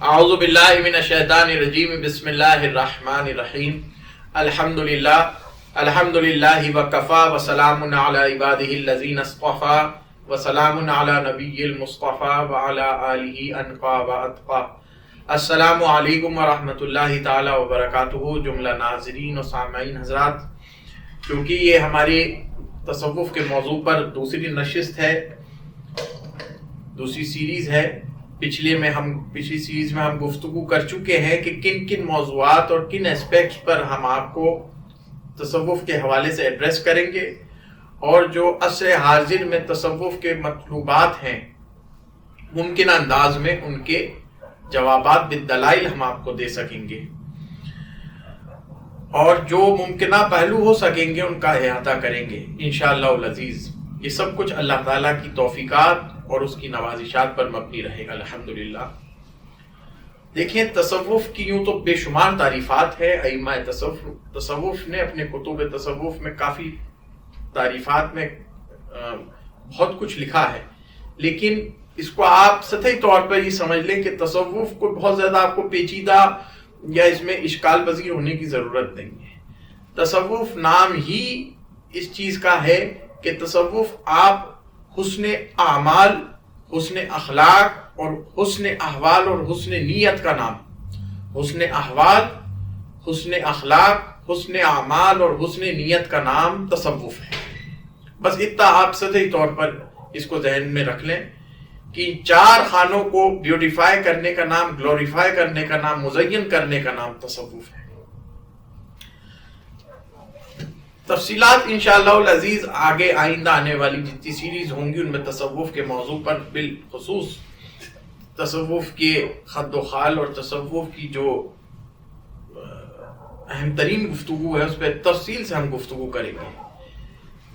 اعوذ باللہ من الشیطان الرجیم بسم اللہ الرحمن الرحیم الحمدللہ وکفا وسلام علی عبادہ الذین اصطفی وسلام علی نبی المصطفی وعلی آلہ انقا واتقا۔ السلام علیکم ورحمۃ اللہ تعالی وبرکاتہ۔ جملہ ناظرین و سامعین حضرات، کیونکہ یہ ہماری تصوف کے موضوع پر دوسری نشست ہے، دوسری سیریز ہے۔ پچھلی سیریز میں ہم گفتگو کر چکے ہیں کہ کن کن موضوعات اور کن اسپیکٹس پر ہم آپ کو تصوف کے حوالے سے ایڈریس کریں گے، اور جو عصر حاضر میں تصوف کے مطلوبات ہیں ممکنہ انداز میں ان کے جوابات بالدلائل ہم آپ کو دے سکیں گے، اور جو ممکنہ پہلو ہو سکیں گے ان کا احاطہ کریں گے انشاءاللہ العزیز۔ یہ سب کچھ اللہ تعالیٰ کی توفیقات اور اس کی نوازشات پر مبنی رہے گا الحمدللہ۔ دیکھیں، تصوف کی یوں تو بے شمار تعریفات ہے۔ ائمہ تصوف نے اپنے کتب تصوف میں کافی تعریفات میں بہت کچھ لکھا ہے، لیکن اس کو آپ سطحی طور پر یہ سمجھ لیں کہ تصوف کو بہت زیادہ آپ کو پیچیدہ یا اس میں اشکال پذیر ہونے کی ضرورت نہیں ہے۔ تصوف نام ہی اس چیز کا ہے کہ تصوف آپ حسن اعمال، حسن اخلاق اور حسن احوال اور حسن نیت کا نام، حسن احوال، حسن اخلاق، حسن اعمال اور حسن نیت کا نام تصوف ہے۔ بس اتنا آپ سطحی طور پر اس کو ذہن میں رکھ لیں کہ چار خانوں کو بیوٹیفائی کرنے کا نام، گلوریفائی کرنے کا نام، مزین کرنے کا نام تصوف ہے۔ تفصیلات انشاءاللہ العزیز آگے آئندہ آنے والی جتنی سیریز ہوں گی ان میں تصوف کے موضوع پر، بالخصوص تصوف کے خد و خال اور تصوف کی جو اہم ترین گفتگو ہے اس پہ تفصیل سے ہم گفتگو کریں گے،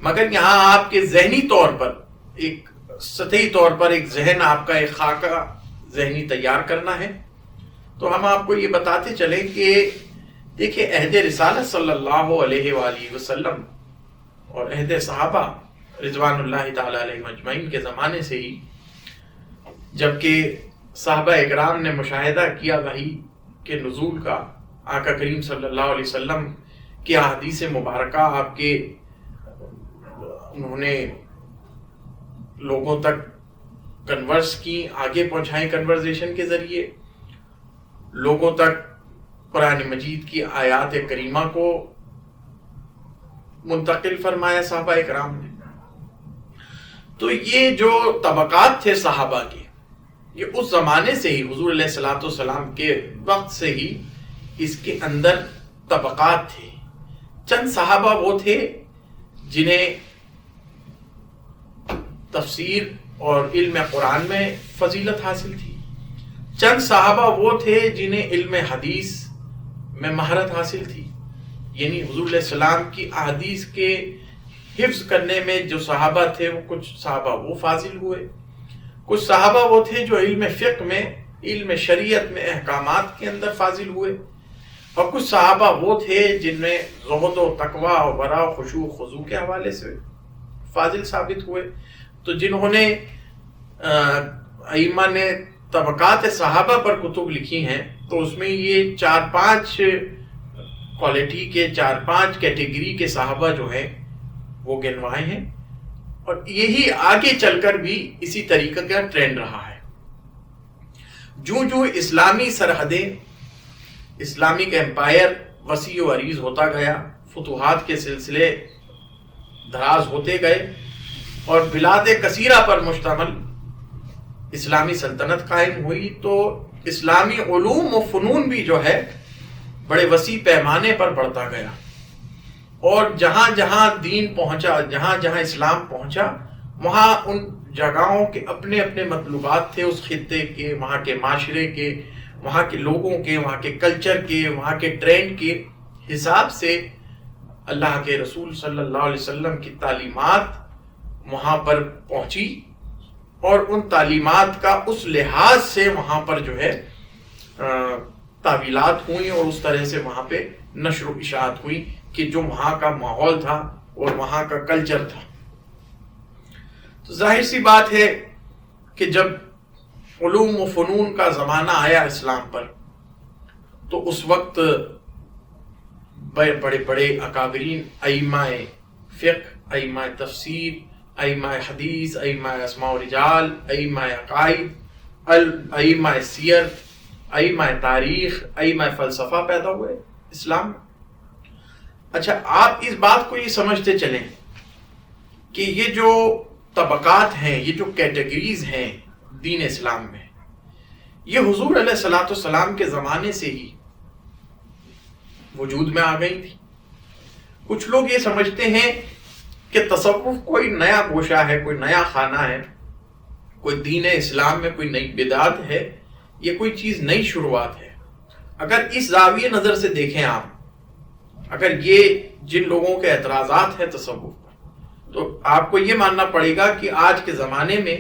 مگر یہاں آپ کے ذہنی طور پر ایک سطحی طور پر ایک ذہن، آپ کا ایک خاکہ ذہنی تیار کرنا ہے۔ تو ہم آپ کو یہ بتاتے چلیں کہ دیکھیں، عہد رسالت صلی اللہ علیہ وآلہ وسلم اور عہد صحابہ رضوان اللہ تعالی علیہم اجمعین کے زمانے سے ہی، جبکہ صحابہ اکرام نے مشاہدہ کیا وحی کے نزول کا، آقا کریم صلی اللہ علیہ وسلم کی احادیث مبارکہ آپ کے انہوں نے لوگوں تک کنورس کی، آگے پہنچائیں کنورزیشن کے ذریعے، لوگوں تک قرآن مجید کی آیات کریمہ کو منتقل فرمایا صحابہ اکرام نے۔ تو یہ جو طبقات تھے صحابہ کے، یہ اس زمانے سے ہی، حضور علیہ الصلوۃ والسلام کے وقت سے ہی اس کے اندر طبقات تھے۔ چند صحابہ وہ تھے جنہیں تفسیر اور علم قرآن میں فضیلت حاصل تھی، چند صحابہ وہ تھے جنہیں علم حدیث میں مہارت حاصل تھی، یعنی حضور علیہ السلام کی احادیث کے حفظ کرنے میں جو صحابہ تھے، وہ کچھ صحابہ وہ فاضل ہوئے، کچھ صحابہ وہ تھے جو علم فقہ میں، علم شریعت میں احکامات کے اندر فاضل ہوئے، اور کچھ صحابہ وہ تھے جن میں زہد و تقوی و ورع و خشوع و خضوع کے حوالے سے فاضل ثابت ہوئے۔ تو جنہوں نے ائمہ نے طبقات صحابہ پر کتب لکھی ہیں، تو اس میں یہ 4-5 کوالٹی کے، 4-5 کیٹیگری کے صحابہ جو ہیں وہ گنوائے ہیں، اور یہی آگے چل کر بھی اسی طریقے کا ٹرینڈ رہا ہے۔ جو اسلامی سرحدیں، اسلامک امپائر وسیع و عریض ہوتا گیا، فتوحات کے سلسلے دراز ہوتے گئے، اور بلاد کثیرہ پر مشتمل اسلامی سلطنت قائم ہوئی، تو اسلامی علوم و فنون بھی جو ہے بڑے وسیع پیمانے پر بڑھتا گیا، اور جہاں جہاں دین پہنچا، جہاں جہاں اسلام پہنچا، وہاں ان جگہوں کے اپنے اپنے مطلوبات تھے، اس خطے کے، وہاں کے معاشرے کے، وہاں کے لوگوں کے، وہاں کے کلچر کے، وہاں کے ٹرینڈ کے حساب سے اللہ کے رسول صلی اللہ علیہ وسلم کی تعلیمات وہاں پر پہنچی، اور ان تعلیمات کا اس لحاظ سے وہاں پر جو ہے تعویلات ہوئیں، اور اس طرح سے وہاں پہ نشر و اشاعت ہوئی کہ جو وہاں کا ماحول تھا اور وہاں کا کلچر تھا۔ تو ظاہر سی بات ہے کہ جب علوم و فنون کا زمانہ آیا اسلام پر، تو اس وقت بڑے بڑے اکابرین، ائمہ فقہ، ائمہ تفسیر، ائمہ حدیث، ائمہ اسماء و رجال، ائمہ عقائد، ائمہ سیر، ائمہ تاریخ، ائمہ فلسفہ پیدا ہوئے اسلام میں۔ اچھا، آپ اس بات کو یہ سمجھتے چلیں کہ یہ جو طبقات ہیں، یہ جو کیٹیگریز ہیں دین اسلام میں، یہ حضور علیہ الصلوۃ والسلام کے زمانے سے ہی وجود میں آ گئی تھی۔ کچھ لوگ یہ سمجھتے ہیں کہ تصوف کوئی نیا گوشہ ہے، کوئی نیا خانہ ہے، کوئی دین اسلام میں کوئی نئی بدعت ہے، یہ کوئی چیز نئی شروعات ہے۔ اگر اس زاویہ نظر سے دیکھیں آپ، اگر یہ جن لوگوں کے اعتراضات ہیں تصوف پر، تو آپ کو یہ ماننا پڑے گا کہ آج کے زمانے میں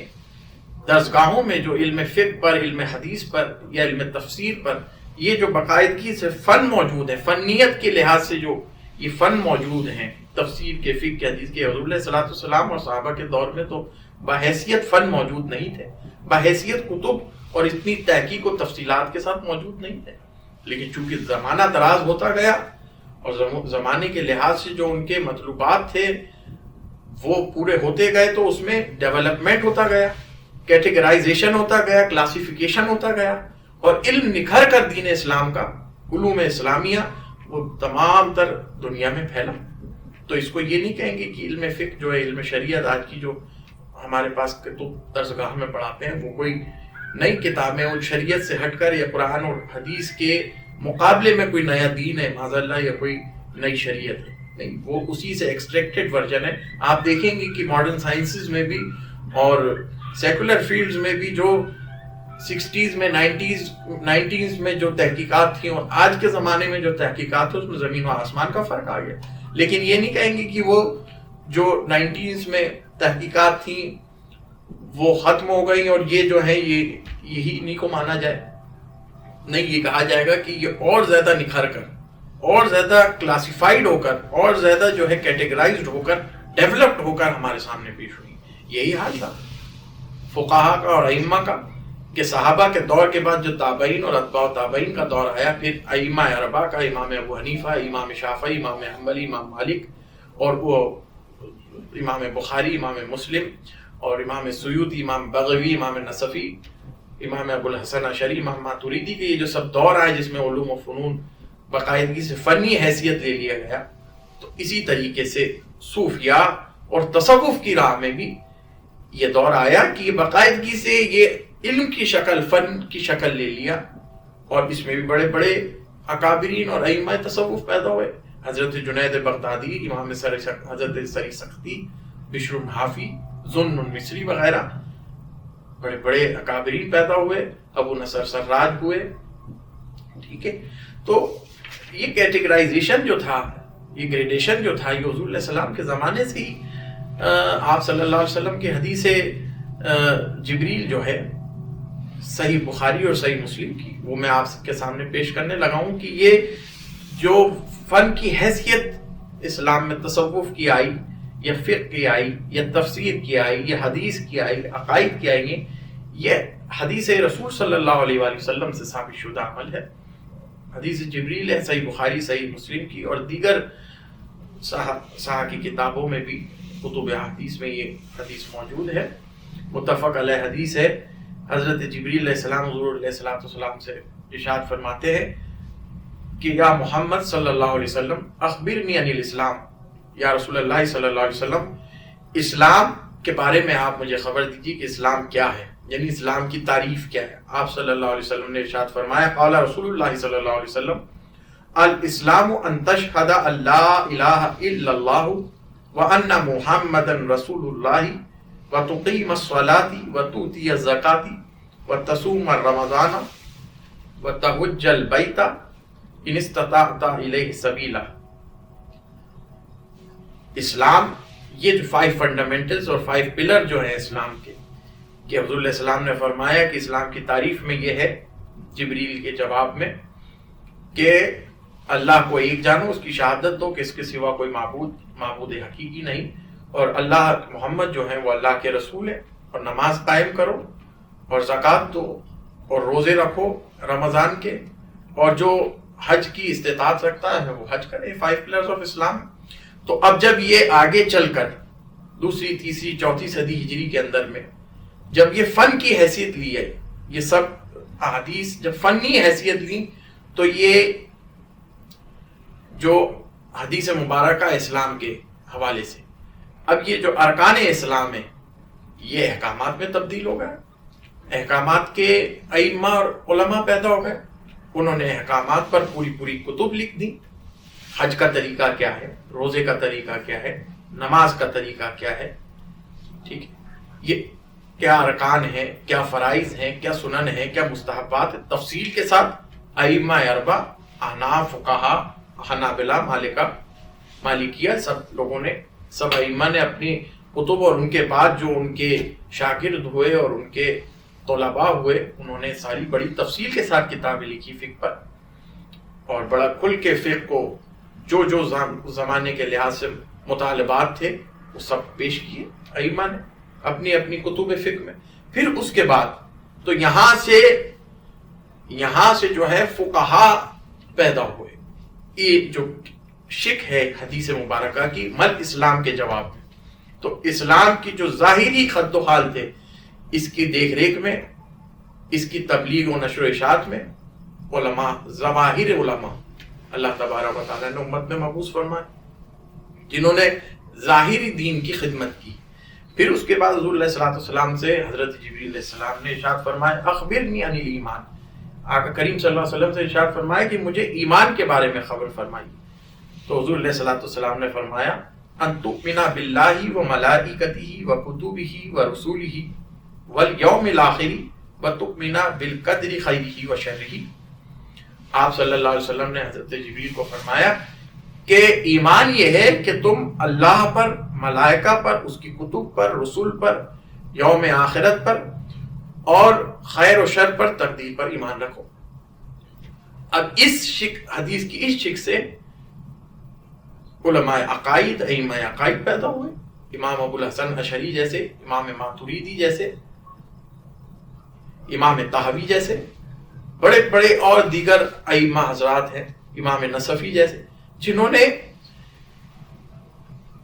درسگاہوں میں جو علم فقہ پر، علم حدیث پر یا علم تفسیر پر یہ جو باقاعدگی سے فن موجود ہے، فنیت کے لحاظ سے جو یہ فن موجود ہیں، تفسیر کے، فقہ کے، حدیث کے، حضور علیہ الصلوۃ والسلام اور صحابہ کے دور میں تو بحیثیت فن موجود نہیں تھے، بحیثیت کتب اور اتنی تحقیق و تفصیلات کے ساتھ موجود نہیں تھے۔ لیکن چونکہ زمانہ دراز ہوتا گیا اور زمانے کے لحاظ سے جو ان کے مطلوبات تھے وہ پورے ہوتے گئے، تو اس میں ڈیولپمنٹ ہوتا گیا، کیٹیگرائزیشن ہوتا گیا، کلاسیفیکیشن ہوتا گیا، اور علم نکھر کر دین اسلام کا، علوم اسلامیہ، وہ تمام تر دنیا میں پھیلا۔ تو اس کو یہ نہیں کہیں گے کہ علم فقہ جو ہے، علم شریعت آج کی جو ہمارے پاس درسگاہ میں پڑھاتے ہیں، وہ کوئی نئی کتابیں ان شریعت سے ہٹ کر یا قرآن اور حدیث کے مقابلے میں کوئی نیا دین ہے معاذ اللہ، یا کوئی نئی شریعت ہے، نہیں، وہ اسی سے ایکسٹریکٹڈ ورژن ہے۔ آپ دیکھیں گے کہ ماڈرن سائنسز میں بھی اور سیکولر فیلڈز میں بھی جو 60s میں، 90s میں جو تحقیقات تھیں اور آج کے زمانے میں جو تحقیقات ہیں، اس میں زمین و آسمان کا فرق آ گیا۔ لیکن یہ نہیں کہیں گے کہ وہ جو 90s میں تحقیقات تھیں وہ ختم ہو گئی اور یہ جو ہے یہی انہی کو مانا جائے، نہیں، یہ کہا جائے گا کہ یہ اور زیادہ نکھر کر، اور زیادہ کلاسیفائڈ ہو کر، اور زیادہ جو ہے کیٹیگرائزڈ ہو کر، ڈیولپڈ ہو کر ہمارے سامنے پیش ہوئی۔ یہی حال تھا فقہا کا اور ائمہ کا کہ صحابہ کے دور کے بعد جو تابعین اور اتباع تابعین کا دور آیا، پھر ائمہ اربعہ کا، امام ابو حنیفہ، امام شافعی، امام حنبلی، امام مالک، اور وہ امام بخاری، امام مسلم، اور امام سیوطی، امام بغوی، امام نصفی، امام ابو الحسن اشعری، امام ماتوریدی کے یہ جو سب دور آئے جس میں علوم و فنون باقاعدگی سے فنی حیثیت لے لیا گیا، تو اسی طریقے سے صوفیہ اور تصوف کی راہ میں بھی یہ دور آیا کہ یہ باقاعدگی سے یہ علم کی شکل، فن کی شکل لے لیا، اور اس میں بھی بڑے بڑے اکابرین اور ائمہ تصوف پیدا ہوئے، حضرت جنید بغدادی، امام حضرت سری سختی، بشر الحافی، ظن المصری وغیرہ بڑے بڑے اکابرین پیدا ہوئے، ابو نصر سراج ہوئے، ٹھیک ہے۔ تو یہ کیٹیگرائزیشن جو تھا، یہ گریڈیشن جو تھا، یہ حضور علیہ السلام کے زمانے سے ہی آپ صلی اللہ علیہ وسلم کی حدیث جبریل جو ہے صحیح بخاری اور صحیح مسلم کی، وہ میں آپ کے سامنے پیش کرنے لگا ہوں کہ یہ جو فن کی حیثیت اسلام میں تصوف کی آئی، یا فقہ کی آئی، یا تفسیر کی آئی، یا حدیث کی آئی، عقائد کی آئی ہیں، یہ حدیث رسول صلی اللہ علیہ وآلہ وسلم سے ثابت شدہ عمل ہے۔ حدیث جبریل ہے، صحیح بخاری، صحیح مسلم کی، اور دیگر صحاح کی کتابوں میں بھی، کتب حدیث میں یہ حدیث موجود ہے، متفق علیہ حدیث ہے۔ حضرت جبریل علیہ السلام حضور علیہ السلام سے ارشاد فرماتے ہیں کہ یا محمد صلی اللہ علیہ وسلم اخبرنی عن الاسلام، یا رسول اللہ صلی اللہ علیہ وسلم اسلام کے بارے میں آپ مجھے خبر دیجیے کہ اسلام کیا ہے، یعنی اسلام کی تعریف کیا ہے۔ آپ صلی اللہ علیہ وسلم نے ارشاد فرمایا، قال رسول اللہ صلی اللہ علیہ وسلم الاسلام ان تشہد ان لا الہ الا اللہ وان محمدا رسول اللہ وتقیم الصلاة وتؤتی الزکاة وتصوم رمضان وتحج البیت ان استطعت الیہ سبیلا۔ اسلام، یہ جو 5 فنڈامنٹلز اور 5 پلر جو ہیں اسلام کے، کہ حضور علیہ السلام نے فرمایا کہ اسلام کی تعریف میں یہ ہے جبریل کے جواب میں کہ اللہ کو ایک جانو، اس کی شہادت دو کہ اس کے سوا کوئی معبود حقیقی نہیں، اور اللہ محمد جو ہیں وہ اللہ کے رسول ہیں، اور نماز قائم کرو، اور زکوٰۃ دو اور روزے رکھو رمضان کے، اور جو حج کی استطاعت رکھتا ہے وہ حج کرے۔ 5 پلرز آف اسلام۔ تو اب جب یہ آگے چل کر دوسری تیسری چوتھی صدی ہجری کے اندر میں جب یہ فن کی حیثیت لی ہے، یہ سب احادیث جب فنی حیثیت لی، تو یہ جو حدیث مبارکہ اسلام کے حوالے سے اب یہ جو ارکان اسلام ہے یہ احکامات میں تبدیل ہو گئے۔ احکامات کے ائمہ اور علماء پیدا ہو گئے، انہوں نے احکامات پر پوری کتب لکھ دی۔ حج کا طریقہ کیا ہے، روزے کا طریقہ کیا ہے، نماز کا طریقہ کیا ہے، ٹھیک ہے، یہ کیا ارکان ہیں، کیا فرائض ہیں، کیا سنن ہیں، کیا مستحبات ہیں، تفصیل کے ساتھ ائمہ اربعہ، احناف، فقہا، حنابلہ، مالکیہ، سب لوگوں نے، سب ائمہ نے اپنی کتب اور ان کے بعد جو ان کے شاگرد ہوئے اور ان کے طلباء ہوئے، انہوں نے ساری بڑی تفصیل کے ساتھ کتابیں لکھی فقہ پر، اور بڑا کھل کے فقہ کو جو زمانے کے لحاظ سے مطالبات تھے وہ سب پیش کیے ائمہ نے اپنی اپنی کتب فقہ میں۔ پھر اس کے بعد تو یہاں سے جو ہے فقہا پیدا ہوئے۔ یہ جو شک ہے حدیث مبارکہ کی مل اسلام کے جواب میں، تو اسلام کی جو ظاہری خد و حال تھے اس کی دیکھ ریکھ میں، اس کی تبلیغ و نشر و اشاعت میں علماء، ظواہر علماء اللہ تبارک و تعالیٰ نے امت میں مبعوث فرمائے، جنہوں نے ظاہری دین کی خدمت کی۔ پھر اس کے بعد حضور علیہ الصلوۃ والسلام سے حضرت جبریل علیہ السلام نے ارشاد فرمایا اخبرنی عن الایمان، آقا کریم صلی اللہ علیہ وسلم سے ارشاد فرمایا کہ مجھے ایمان کے بارے میں خبر فرمائیے۔ تو حضور علیہ الصلوۃ والسلام نے فرمایا ان تؤمن باللہ وملائکتہ وکتبہ ورسلہ والیوم الآخر وتؤمن بالقدر خیرہ وشرہ۔ آپ صلی اللہ علیہ وسلم نے حضرت جبریل کو فرمایا کہ ایمان یہ ہے کہ تم اللہ پر، ملائکہ پر، اس کی کتب پر، رسول پر، یوم آخرت پر اور خیر و شر پر، تقدیر پر ایمان رکھو۔ اب اس حدیث کی اس شک سے علماء عقائد، ائمہ عقائد پیدا ہوئے، امام ابو الحسن اشعری جیسے، امام ماتریدی جیسے، امام طحاوی جیسے، بڑے بڑے اور دیگر ائمہ حضرات ہیں، امام نصفی جیسے، جنہوں نے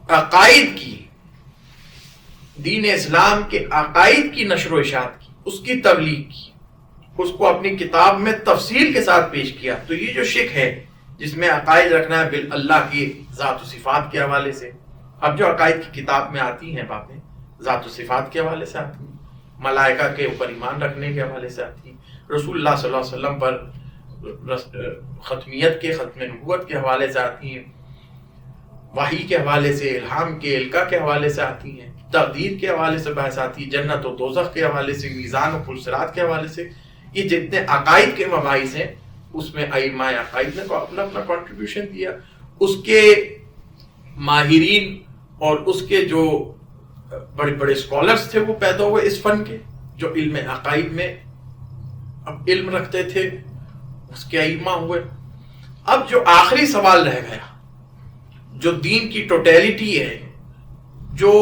عقائد کی، دین اسلام کے عقائد کی نشر و اشاعت کی، اس کی تبلیغ کی، اس کو اپنی کتاب میں تفصیل کے ساتھ پیش کیا۔ تو یہ جو شک ہے جس میں عقائد رکھنا ہے اللہ کی ذات و صفات کے حوالے سے، اب جو عقائد کی کتاب میں آتی ہیں باتیں ذات و صفات کے حوالے سے آتی ہیں، ملائکہ کے اوپر ایمان رکھنے کے حوالے سے آتی ہیں، رسول اللہ صلی اللہ علیہ وسلم پر ختمیت کے، ختم نبوت کے حوالے سے آتی ہیں، وحی کے حوالے سے، الہام کے، القا کے حوالے سے آتی ہیں، تقدیر کے حوالے سے بحث آتی ہے، جنت و دوزخ کے حوالے سے، میزان و پلسرات کے حوالے سے۔ یہ جتنے عقائد کے مباحث ہیں اس میں ائمہ عقائد نے اپنا اپنا کنٹریبیوشن دیا، اس کے ماہرین اور اس کے جو بڑے بڑے اسکالرز تھے وہ پیدا ہوئے اس فن کے، جو علم عقائد میں اب علم رکھتے تھے، اس کے ائمہ ہوئے۔ اب جو آخری سوال رہ گیا، جو دین کی ٹوٹیلٹی ہے، جو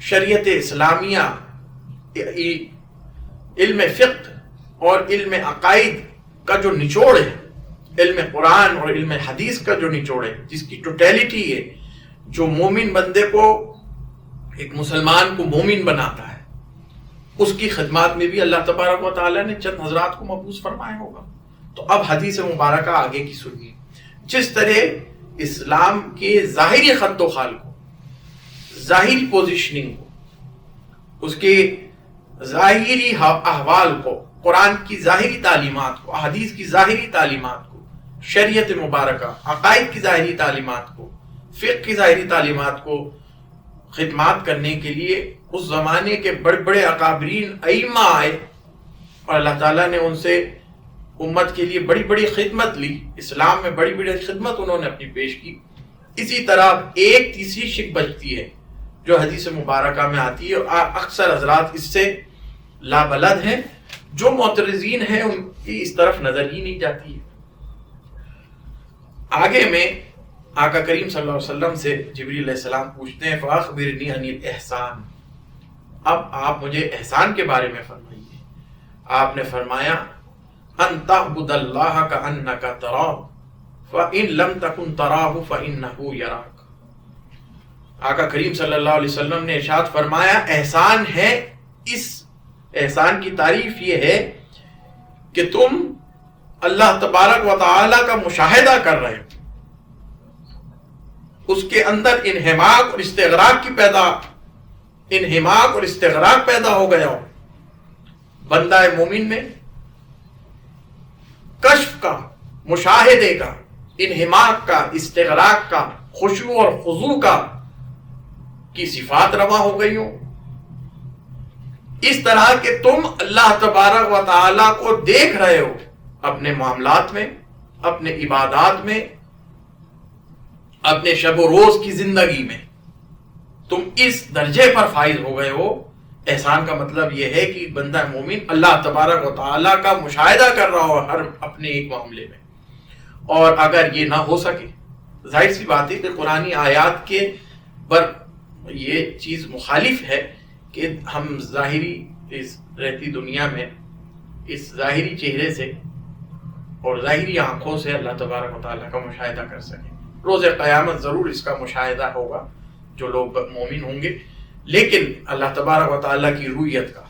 شریعت اسلامیہ، علم فقہ اور علم عقائد کا جو نچوڑ ہے، علم قرآن اور علم حدیث کا جو نچوڑ ہے، جس کی ٹوٹیلٹی ہے، جو مومن بندے کو، ایک مسلمان کو مومن بناتا ہے، اس کی خدمات میں بھی اللہ تبارک و تعالیٰ نے چند حضرات کو مبعوث فرمایا ہوگا۔ تو اب حدیث مبارکہ آگے کی سنیے، جس طرح اسلام کے ظاہری خط و خال کو، ظاہری پوزیشننگ کو، اس کے ظاہری احوال کو، قرآن کی ظاہری تعلیمات کو، حدیث کی ظاہری تعلیمات کو، شریعت مبارکہ، عقائد کی ظاہری تعلیمات کو، فقہ کی ظاہری تعلیمات کو خدمات کرنے کے لیے اس زمانے کے بڑے بڑے اکابرین ائمہ آئے، اور اللہ تعالیٰ نے ان سے امت کے لیے بڑی بڑی خدمت لی، اسلام میں بڑی بڑی خدمت انہوں نے اپنی پیش کی۔ اسی طرح ایک تیسری شک بچتی ہے جو حدیث مبارکہ میں آتی ہے، اور اکثر حضرات اس سے لابلد ہیں، جو معترضین ہیں ان کی اس طرف نظر ہی نہیں جاتی ہے۔ آگے میں آقا کریم صلی اللہ علیہ وسلم سے جبریل علیہ السلام پوچھتے ہیں فَأَخْبِرْنِي عَنِ الْإِحْسَانِ، اب آپ مجھے احسان کے بارے میں فرمائیے. آپ نے فرمایا ان تعبد اللہ کأنک تراہ فإن لم تکن تراہ فإنہ یراک. آقا کریم صلی اللہ علیہ وسلم نے ارشاد فرمایا احسان ہے، اس احسان کی تعریف یہ ہے کہ تم اللہ تبارک و تعالی کا مشاہدہ کر رہے ہو، اس کے اندر انہماک اور استغراق پیدا ہو گیا ہو. بندہ مومن میں کشف کا، مشاہدے کا، انہماک کا، استغراق کا، خشوع اور خضوع کا کی صفات رواں ہو گئی ہوں. اس طرح کہ تم اللہ تبارک و تعالی کو دیکھ رہے ہو اپنے معاملات میں، اپنے عبادات میں، اپنے شب و روز کی زندگی میں، تم اس درجے پر فائز ہو گئے ہو. احسان کا مطلب یہ ہے کہ بندہ مومن اللہ تبارک و تعالی کا مشاہدہ کر رہا ہو ہر اپنے ایک معاملے میں. اور اگر یہ نہ ہو سکے، ظاہر سی بات ہے کہ قرآنی آیات کے پر یہ چیز مخالف ہے کہ ہم ظاہری اس رہتی دنیا میں اس ظاہری چہرے سے اور ظاہری آنکھوں سے اللہ تبارک و تعالیٰ کا مشاہدہ کر سکیں. روز قیامت ضرور اس کا مشاہدہ ہوگا جو لوگ مومن ہوں گے، لیکن اللہ تبارک و تعالیٰ کی رویت کا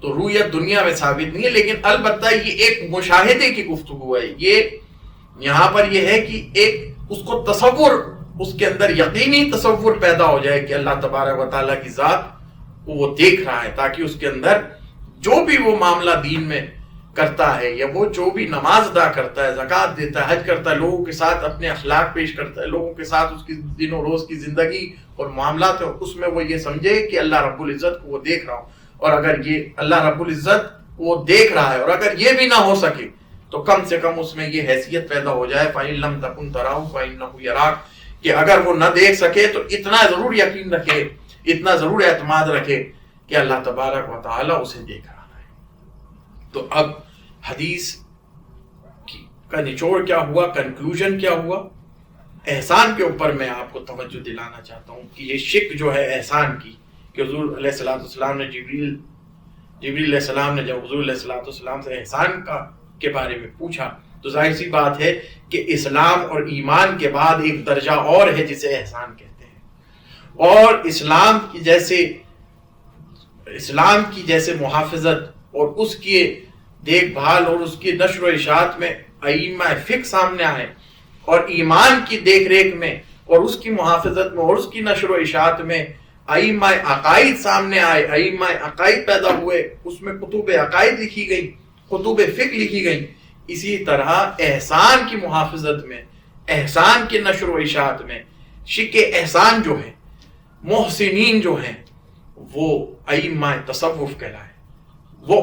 تو رویت دنیا میں ثابت نہیں ہے، لیکن البتہ یہ ایک مشاہدے کی گفتگو ہے. یہ یہاں پر یہ ہے کہ ایک اس کو تصور، اس کے اندر یقینی تصور پیدا ہو جائے کہ اللہ تبارک و تعالیٰ کی ذات وہ دیکھ رہا ہے، تاکہ اس کے اندر جو بھی وہ معاملہ دین میں کرتا ہے، یا وہ جو بھی نماز ادا کرتا ہے، زکوٰۃ دیتا ہے، حج کرتا ہے، لوگوں کے ساتھ اپنے اخلاق پیش کرتا ہے، لوگوں کے ساتھ اس کی دن و روز کی زندگی اور معاملات ہے، اس میں وہ یہ سمجھے کہ اللہ رب العزت کو وہ دیکھ رہا ہوں. اور اگر یہ اللہ رب العزت وہ دیکھ رہا ہے، اور اگر یہ بھی نہ ہو سکے تو کم سے کم اس میں یہ حیثیت پیدا ہو جائے فَإِن لَمْ تَكُنْ تَرَاهُ فَإِنَّهُ يَرَاكَ، کہ اگر وہ نہ دیکھ سکے تو اتنا ضرور یقین رکھے، اتنا ضرور اعتماد رکھے کہ اللہ تبارک و تعالیٰ اسے دیکھ رہا ہے. تو اب حدیث کا نچوڑ کیا ہوا، کنکلوژن کیا ہوا؟ احسان کے اوپر میں آپ کو توجہ دلانا چاہتا ہوں کہ یہ شک جو ہے احسان کی، کہ حضور علیہ السلام نے جبریل علیہ السلام نے جب حضور علیہ السلام سے احسان کے بارے میں پوچھا تو ظاہر سی بات ہے کہ اسلام اور ایمان کے بعد ایک درجہ اور ہے جسے احسان کہتے ہیں. اور اسلام کی جیسے محافظت اور اس کی دیکھ بھال اور اس کی نشر و اشاعت میں ائمہ فقہ سامنے آئے، اور ایمان کی دیکھ ریکھ میں اور اس کی محافظت میں اور اس کی نشر و اشاعت میں ائمہ عقائد سامنے آئے، ائمہ عقائد پیدا ہوئے، اس میں کتب عقائد لکھی گئی، کتب فقہ لکھی گئی. اسی طرح احسان کی محافظت میں، احسان کی نشر و اشاعت میں شک احسان جو ہے، محسنین جو ہیں، وہ ائمہ تصوف کہلائے، وہ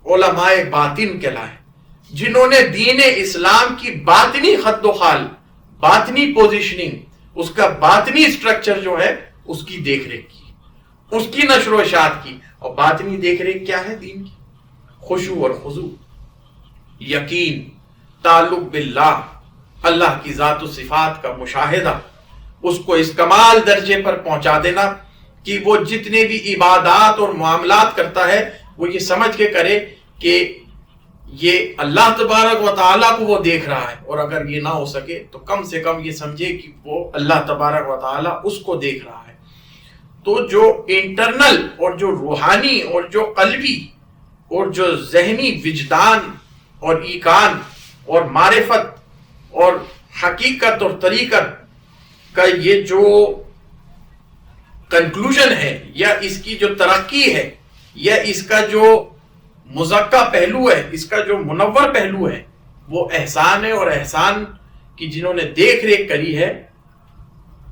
علماء باطن کہلائے، جنہوں نے دین اسلام کی باطنی خد و خال، باطنی پوزیشننگ، اس کا باطنی سٹرکچر جو ہے اس کی دیکھ ریکھ کی، اس کی نشر و اشاعت کی. اور باطنی دیکھ ریکھ کیا ہے دین کی؟ خشوع اور خضوع، یقین، تعلق باللہ، اللہ کی ذات و صفات کا مشاہدہ، اس کو اس کمال درجے پر پہنچا دینا کہ وہ جتنے بھی عبادات اور معاملات کرتا ہے وہ یہ سمجھ کے کرے کہ یہ اللہ تبارک و تعالیٰ کو وہ دیکھ رہا ہے، اور اگر یہ نہ ہو سکے تو کم سے کم یہ سمجھے کہ وہ اللہ تبارک و تعالیٰ اس کو دیکھ رہا ہے. تو جو انٹرنل اور جو روحانی اور جو قلبی اور جو ذہنی وجدان اور ایقان اور معرفت اور حقیقت اور طریقت کا یہ جو کنکلوژن ہے، یا اس کی جو ترقی ہے، یا اس کا جو مزکہ پہلو ہے، اس کا جو منور پہلو ہے، وہ احسان ہے. اور احسان کی جنہوں نے دیکھ ریکھ کری ہے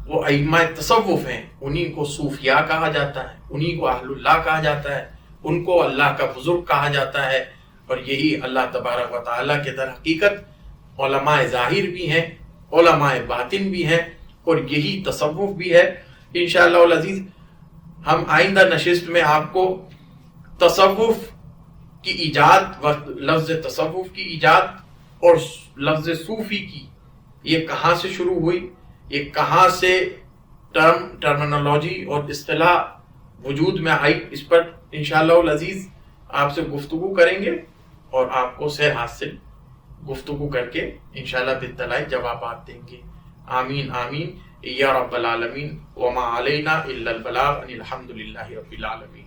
وہ ائمہ تصوف ہیں. انہی کو صوفیاء کہا جاتا ہے، انہی کو اہل اللہ کہا جاتا ہے، ان کو اللہ کا بزرگ کہا جاتا ہے. اور یہی اللہ تبارک و تعالیٰ کے در حقیقت علماء ظاہر بھی ہیں، علماء باطن بھی ہیں، اور یہی تصوف بھی ہے. انشاءاللہ العزیز ہم آئندہ نشست میں آپ کو تصوف کی ایجاد، لفظ تصوف کی ایجاد اور لفظ صوفی کی یہ کہاں سے شروع ہوئی، یہ کہاں سے ٹرمنالوجی اور اصطلاح وجود میں آئی، اس پر انشاءاللہ العزیز آپ سے گفتگو کریں گے اور آپ کو صحیح حاصل گفتگو کر کے انشاءاللہ بالدلائل جوابات دیں گے. آمین آمین یا رب العالمین. وما علینا الا البلاغ. الحمد للہ رب العالمین.